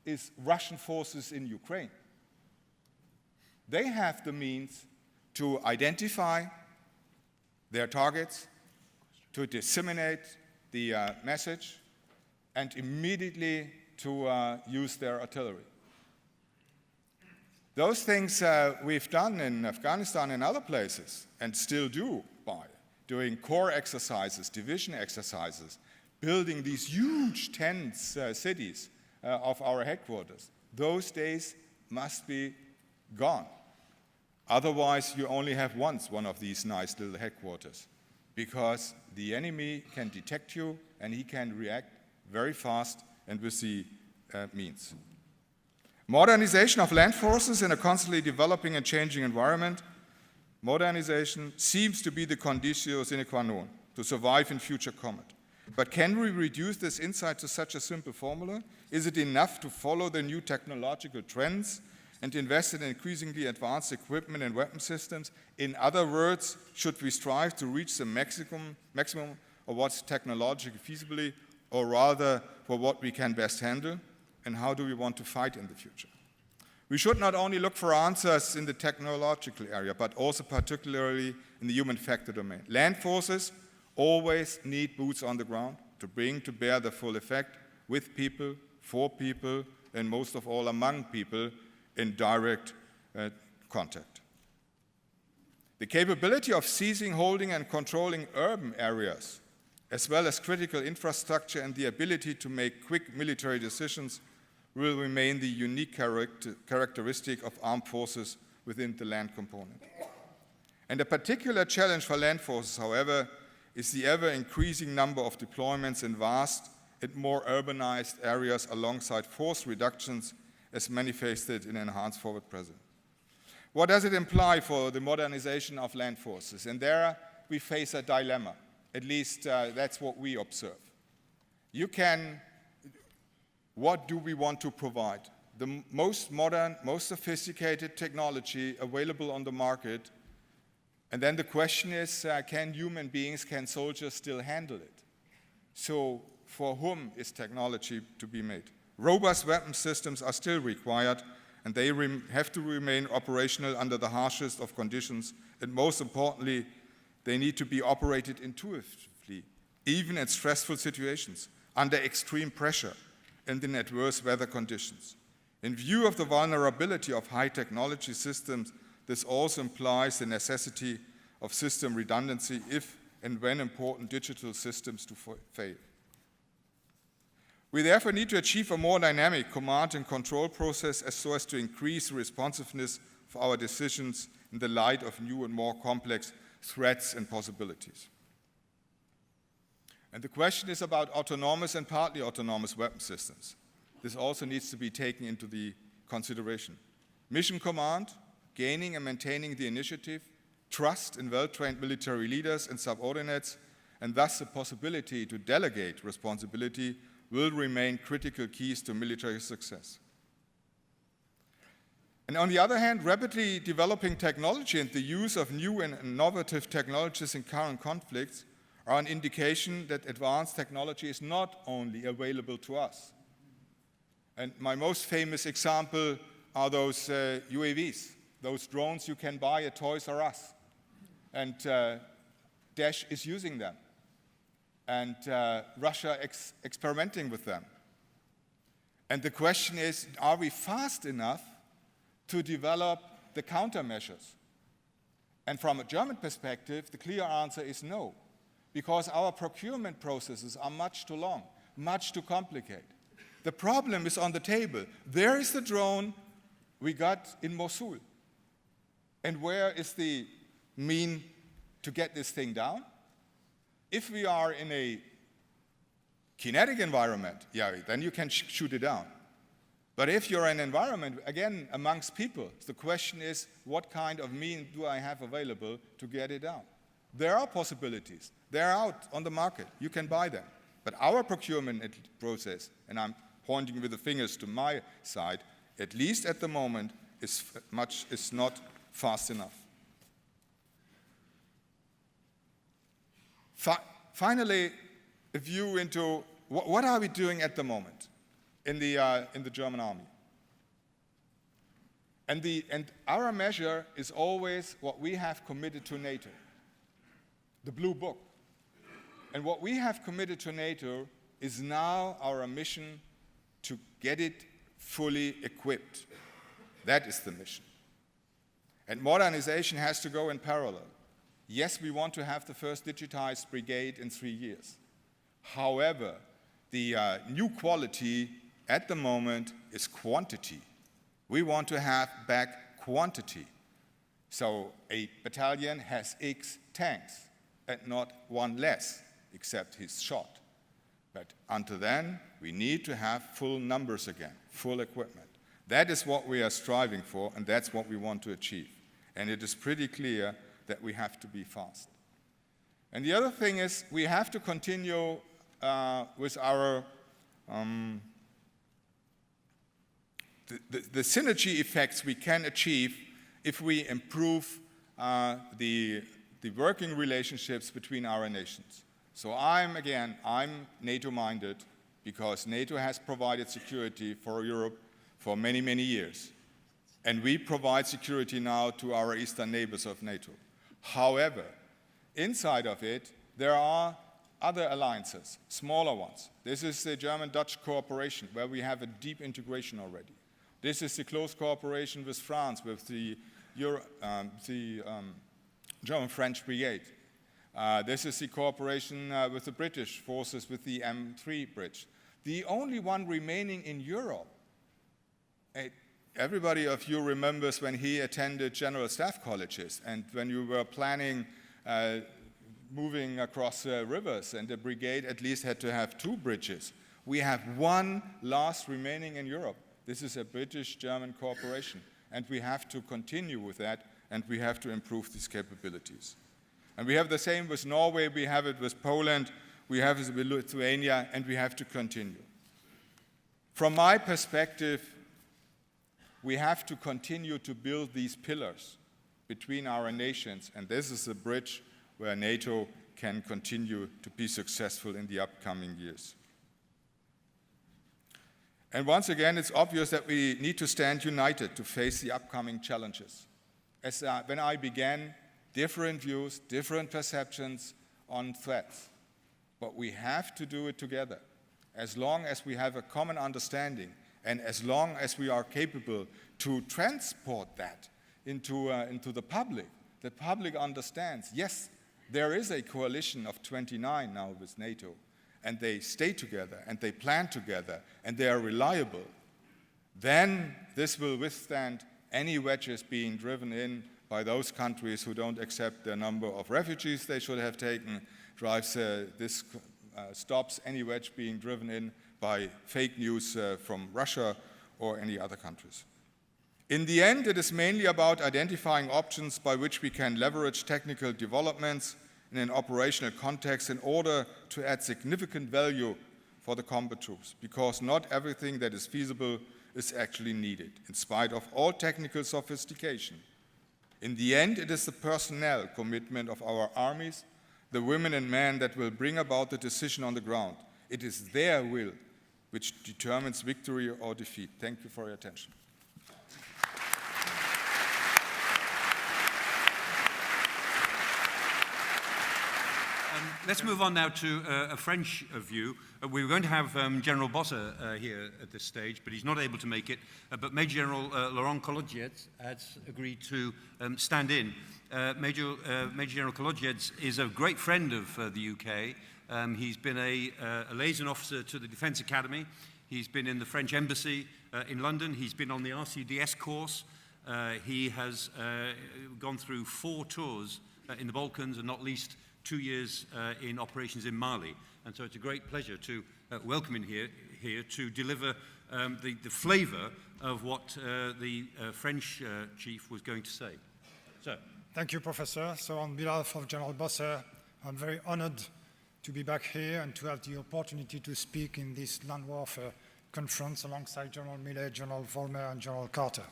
is Russian forces in Ukraine. They have the means to identify their targets, to disseminate the message, and immediately to use their artillery. Those things we've done in Afghanistan and other places, and still do by doing core exercises, division exercises, building these huge tense cities of our headquarters. Those days must be gone. Otherwise, you only have one of these nice little headquarters, because the enemy can detect you and he can react very fast and with the means. Modernization of land forces in a constantly developing and changing environment. Modernization seems to be the conditio sine qua non to survive in future combat. But can we reduce this insight to such a simple formula? Is it enough to follow the new technological trends and invest in increasingly advanced equipment and weapon systems? In other words, should we strive to reach the maximum of what's technologically feasibly, or rather for what we can best handle? And how do we want to fight in the future? We should not only look for answers in the technological area, but also particularly in the human factor domain. Land forces always need boots on the ground to bring to bear the full effect with people, for people, and most of all among people in direct contact. The capability of seizing, holding, and controlling urban areas, as well as critical infrastructure and the ability to make quick military decisions, will remain the unique characteristic of armed forces within the land component. And a particular challenge for land forces, however, is the ever-increasing number of deployments in vast and more urbanized areas alongside force reductions as manifested in enhanced forward presence. What does it imply for the modernization of land forces? And there we face a dilemma. At least that's what we observe. What do we want to provide? The most modern, most sophisticated technology available on the market And then the question is, can human beings, can soldiers still handle it? So for whom is technology to be made? Robust weapon systems are still required, and they have to remain operational under the harshest of conditions, and most importantly, they need to be operated intuitively, even in stressful situations, under extreme pressure, and in adverse weather conditions. In view of the vulnerability of high technology systems, this also implies the necessity of system redundancy if and when important digital systems to fail. We therefore need to achieve a more dynamic command and control process so as to increase the responsiveness of our decisions in the light of new and more complex threats and possibilities. And the question is about autonomous and partly autonomous weapon systems. This also needs to be taken into the consideration. Mission command, gaining and maintaining the initiative, trust in well-trained military leaders and subordinates, and thus the possibility to delegate responsibility will remain critical keys to military success. And on the other hand, rapidly developing technology and the use of new and innovative technologies in current conflicts are an indication that advanced technology is not only available to us. And my most famous example are those UAVs, those drones you can buy at Toys R Us. And Daesh is using them. And Russia experimenting with them. And the question is, are we fast enough to develop the countermeasures? And from a German perspective, the clear answer is no, because our procurement processes are much too long, much too complicated. The problem is on the table. There is the drone we got in Mosul. And where is the mean to get this thing down? If we are in a kinetic environment, yeah, then you can shoot it down. But if you're in an environment, again, amongst people, the question is, what kind of mean do I have available to get it down? There are possibilities. They're out on the market. You can buy them. But our procurement process, and I'm pointing with the fingers to my side, at least at the moment, is not fast enough. Finally, a view into what are we doing at the moment in the German army. And our measure is always what we have committed to NATO, the Blue Book. And what we have committed to NATO is now our mission to get it fully equipped. That is the mission. And modernization has to go in parallel. Yes, we want to have the first digitized brigade in 3 years. However, the new quality at the moment is quantity. We want to have back quantity. So a battalion has X tanks and not one less, except his shot. But until then, we need to have full numbers again, full equipment. That is what we are striving for, and that's what we want to achieve. And it is pretty clear that we have to be fast. And the other thing is we have to continue with our the synergy effects we can achieve if we improve the working relationships between our nations. So I'm NATO-minded because NATO has provided security for Europe for many, many years. And we provide security now to our eastern neighbors of NATO. However, inside of it, there are other alliances, smaller ones. This is the German-Dutch cooperation, where we have a deep integration already. This is the close cooperation with France, with the German-French brigade. This is the cooperation with the British forces with the M3 bridge. The only one remaining in Europe, everybody of you remembers when he attended General Staff Colleges and when you were planning moving across rivers and the brigade at least had to have 2 bridges. We have one last remaining in Europe. This is a British-German cooperation, and we have to continue with that, and we have to improve these capabilities. And we have the same with Norway, we have it with Poland, we have it with Lithuania, and we have to continue. From my perspective, we have to continue to build these pillars between our nations, and this is a bridge where NATO can continue to be successful in the upcoming years. And once again, it's obvious that we need to stand united to face the upcoming challenges. When I began, different views, different perceptions on threats, but we have to do it together. As long as we have a common understanding and as long as we are capable to transport that into the public understands, yes, there is a coalition of 29 now with NATO, and they stay together, and they plan together, and they are reliable, then this will withstand any wedges being driven in by those countries who don't accept the number of refugees they should have taken, stops any wedge being driven in by fake news from Russia or any other countries. In the end, it is mainly about identifying options by which we can leverage technical developments in an operational context in order to add significant value for the combat troops, because not everything that is feasible is actually needed, in spite of all technical sophistication. In the end, it is the personnel commitment of our armies, the women and men that will bring about the decision on the ground. It is their will which determines victory or defeat. Thank you for your attention. Let's move on now to a French view. We were going to have General Bosse here at this stage, but he's not able to make it. But Major General Laurent Kolodziej has agreed to stand in. Major General Kolodziej is a great friend of the UK. He's been a liaison officer to the Defence Academy. He's been in the French Embassy in London. He's been on the RCDS course. He has gone through 4 tours in the Balkans, and not least 2 years in operations in Mali. And so it's a great pleasure to welcome him here to deliver the flavour of what the French chief was going to say. So. Thank you, Professor. So on behalf of General Bosse, I'm very honored to be back here and to have the opportunity to speak in this land warfare conference alongside General Milley, General Vollmer, and General Carter.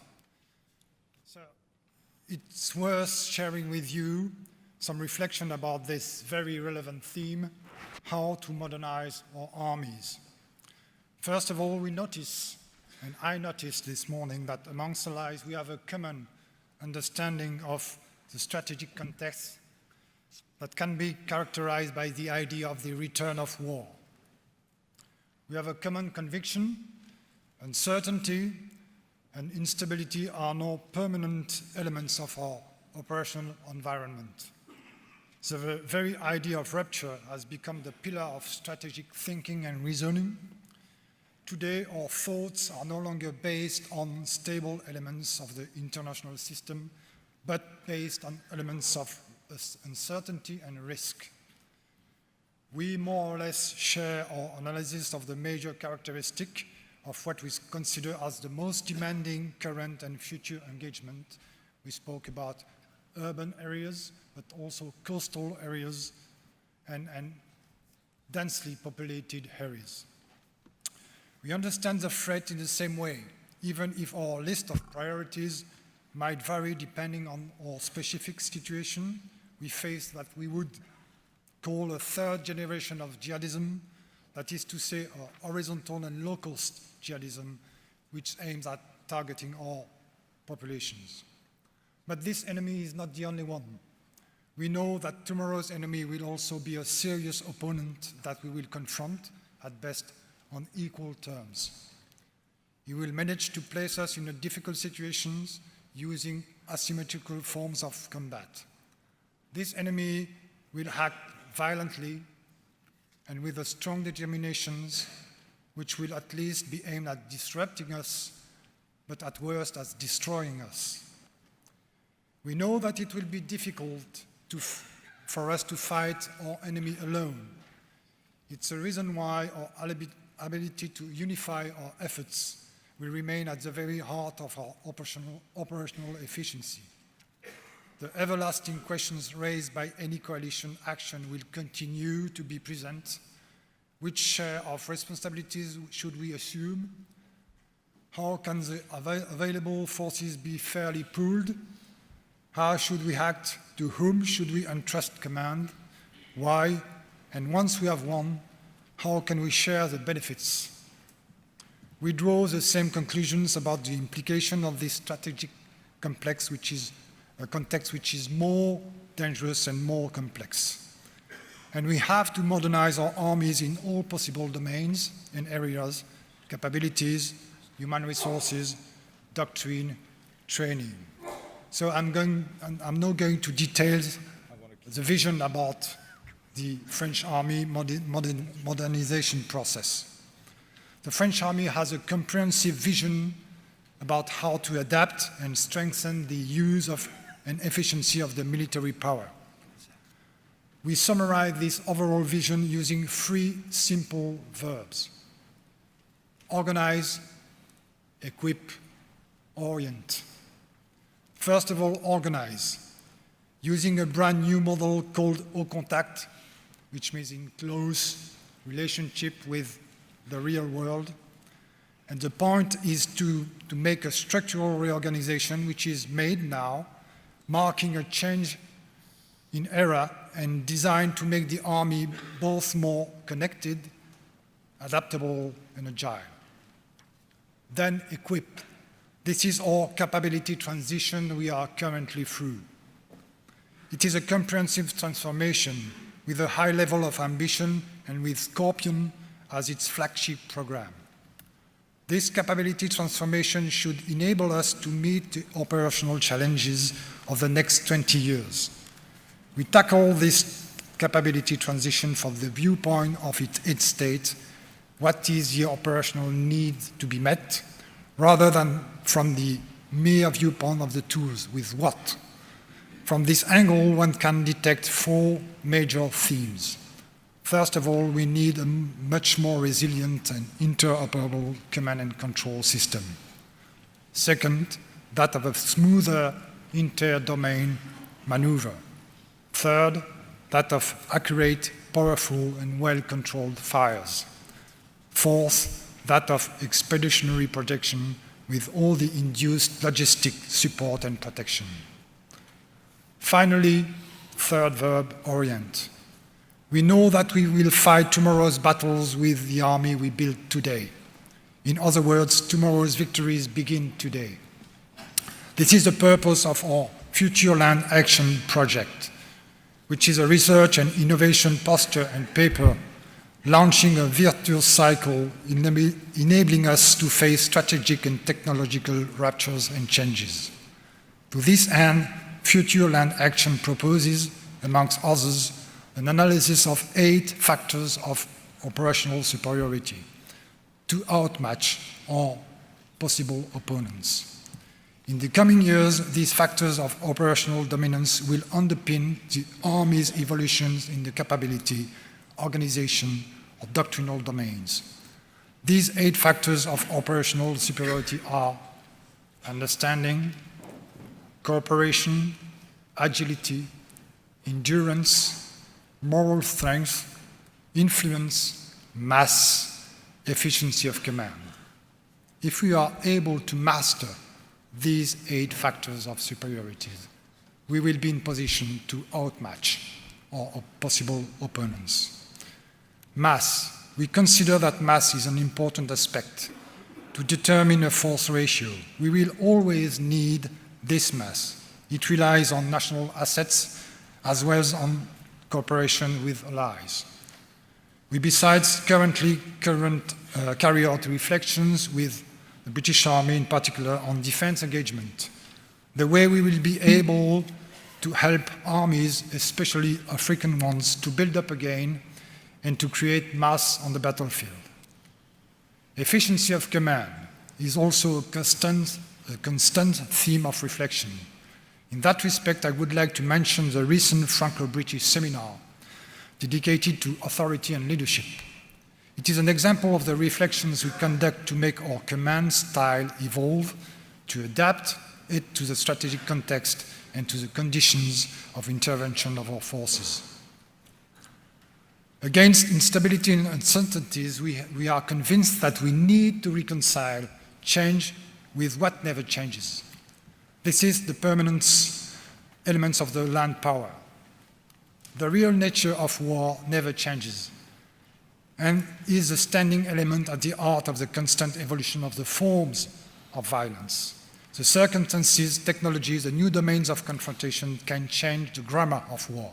So it's worth sharing with you some reflection about this very relevant theme, how to modernize our armies. First of all, we notice, and I noticed this morning, that amongst allies we have a common understanding of the strategic context that can be characterized by the idea of the return of war. We have a common conviction, uncertainty, and instability are now permanent elements of our operational environment. So the very idea of rupture has become the pillar of strategic thinking and reasoning. Today, our thoughts are no longer based on stable elements of the international system, but based on elements of uncertainty and risk. We more or less share our analysis of the major characteristic of what we consider as the most demanding current and future engagement. We spoke about urban areas, but also coastal areas and densely populated areas. We understand the threat in the same way, even if our list of priorities might vary depending on our specific situation. We face what we would call a third generation of jihadism, that is to say, a horizontal and low-cost jihadism, which aims at targeting our populations. But this enemy is not the only one. We know that tomorrow's enemy will also be a serious opponent that we will confront, at best, on equal terms. He will manage to place us in difficult situations using asymmetrical forms of combat. This enemy will act violently and with a strong determinations, which will at least be aimed at disrupting us, but at worst at destroying us. We know that it will be difficult for us to fight our enemy alone. It's a reason why our ability to unify our efforts will remain at the very heart of our operational efficiency. The everlasting questions raised by any coalition action will continue to be present. Which share of responsibilities should we assume? How can the available forces be fairly pooled? How should we act? To whom should we entrust command? Why? And once we have won, how can we share the benefits? We draw the same conclusions about the implication of this strategic complex, which is a context which is more dangerous and more complex. And we have to modernize our armies in all possible domains and areas, capabilities, human resources, doctrine, training. So I'm not going to detail the vision about the French army modernization process. The French army has a comprehensive vision about how to adapt and strengthen the use of and efficiency of the military power. We summarize this overall vision using 3 simple verbs: organize, equip, orient. First of all, organize, using a brand new model called au contact, which means in close relationship with the real world. And the point is to make a structural reorganization, which is made now, marking a change in era and designed to make the army both more connected, adaptable, and agile. Then equip. This is our capability transition we are currently through. It is a comprehensive transformation with a high level of ambition and with Scorpion as its flagship program. This capability transformation should enable us to meet the operational challenges of the next 20 years. We tackle this capability transition from the viewpoint of its state, what is the operational need to be met, rather than from the mere viewpoint of the tools, with what. From this angle, one can detect 4 major themes. First of all, we need a much more resilient and interoperable command and control system. Second, that of a smoother inter-domain maneuver. Third, that of accurate, powerful, and well-controlled fires. Fourth, that of expeditionary protection with all the induced logistic support and protection. Finally, third verb, orient. We know that we will fight tomorrow's battles with the army we build today. In other words, tomorrow's victories begin today. This is the purpose of our Future Land Action Project, which is a research and innovation poster and paper launching a virtuous cycle enabling us to face strategic and technological ruptures and changes. To this end, Future Land Action proposes, amongst others, an analysis of 8 factors of operational superiority to outmatch our possible opponents. In the coming years, these factors of operational dominance will underpin the Army's evolutions in the capability, organization, or doctrinal domains. These 8 factors of operational superiority are understanding, cooperation, agility, endurance, moral strength, influence, mass, efficiency of command. If we are able to master these 8 factors of superiority, we will be in position to outmatch our possible opponents. Mass. We consider that mass is an important aspect to determine a force ratio. We will always need this mass. It relies on national assets as well as on cooperation with allies. We besides currently carry out reflections with the British Army in particular on defense engagement, the way we will be able to help armies, especially African ones, to build up again and to create mass on the battlefield. Efficiency of command is also a constant theme of reflection. In that respect, I would like to mention the recent Franco-British seminar dedicated to authority and leadership. It is an example of the reflections we conduct to make our command style evolve, to adapt it to the strategic context and to the conditions of intervention of our forces. Against instability and uncertainties, we are convinced that we need to reconcile change with what never changes. This is the permanence elements of the land power. The real nature of war never changes and is a standing element at the heart of the constant evolution of the forms of violence. The circumstances, technologies, the new domains of confrontation can change the grammar of war,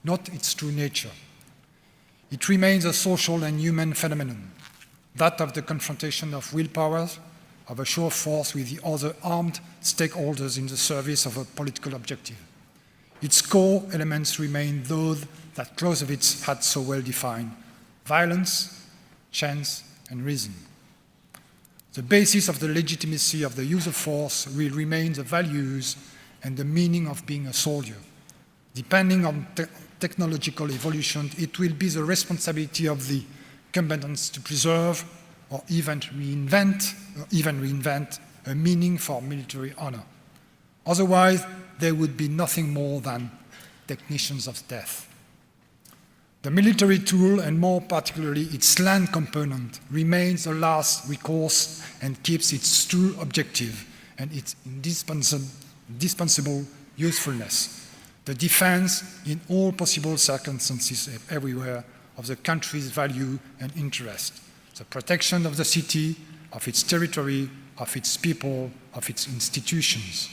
not its true nature. It remains a social and human phenomenon, that of the confrontation of willpowers, of a show of force with the other armed stakeholders in the service of a political objective. Its core elements remain those that Clausewitz had so well defined: violence, chance, and reason. The basis of the legitimacy of the use of force will remain the values and the meaning of being a soldier. Depending on technological evolution, it will be the responsibility of the combatants to preserve or even reinvent a meaning for military honor. Otherwise, they would be nothing more than technicians of death. The military tool, and more particularly its land component, remains the last recourse and keeps its true objective and its indispensable usefulness: the defense in all possible circumstances everywhere of the country's value and interest, the protection of the city, of its territory, of its people, of its institutions.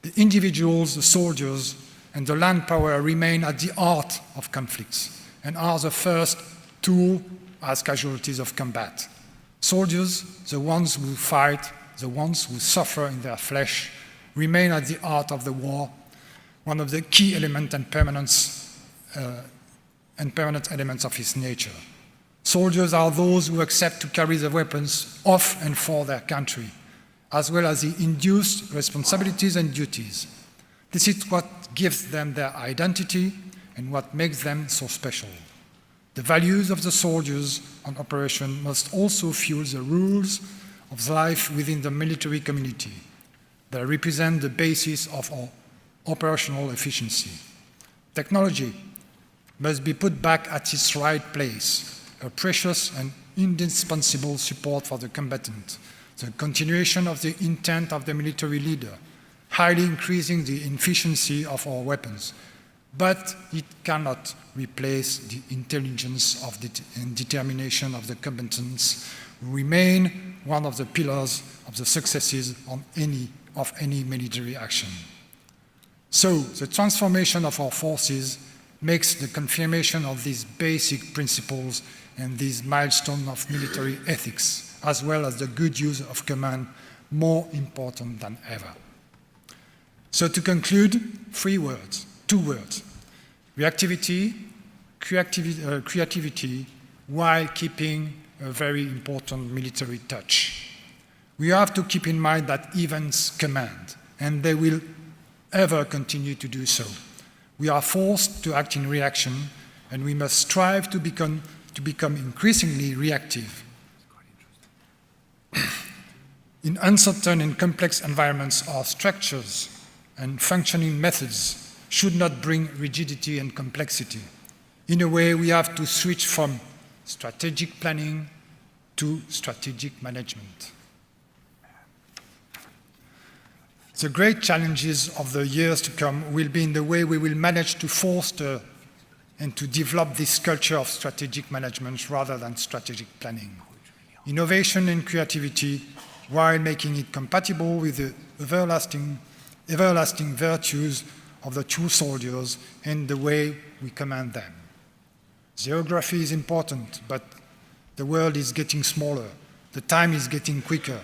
The individuals, the soldiers, and the land power remain at the heart of conflicts and are the first tool as casualties of combat. Soldiers, the ones who fight, the ones who suffer in their flesh, remain at the heart of the war, one of the key elements and permanent elements of its nature. Soldiers are those who accept to carry the weapons of and for their country, as well as the induced responsibilities and duties. This is what gives them their identity and what makes them so special. The values of the soldiers on operation must also fuel the rules of life within the military community. They represent the basis of our operational efficiency. Technology must be put back at its right place, a precious and indispensable support for the combatant, the continuation of the intent of the military leader, highly increasing the efficiency of our weapons, but it cannot replace the intelligence and determination of the combatants, who remain one of the pillars of the successes of any military action. So, the transformation of our forces makes the confirmation of these basic principles and these milestones of military ethics, as well as the good use of command, more important than ever. So to conclude, two words: reactivity, creativity, while keeping a very important military touch. We have to keep in mind that events command, and they will ever continue to do so. We are forced to act in reaction, and we must strive to become increasingly reactive. In uncertain and complex environments, our structures and functioning methods should not bring rigidity and complexity. In a way, we have to switch from strategic planning to strategic management. The great challenges of the years to come will be in the way we will manage to foster and to develop this culture of strategic management rather than strategic planning. Innovation and creativity, while making it compatible with the everlasting virtues of the true soldiers and the way we command them. Geography is important, but the world is getting smaller. The time is getting quicker.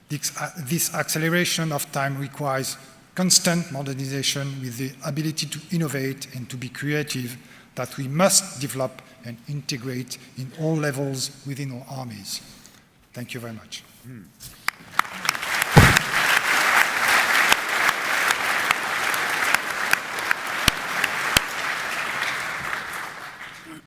This acceleration of time requires constant modernization with the ability to innovate and to be creative that we must develop and integrate in all levels within our armies. Thank you very much.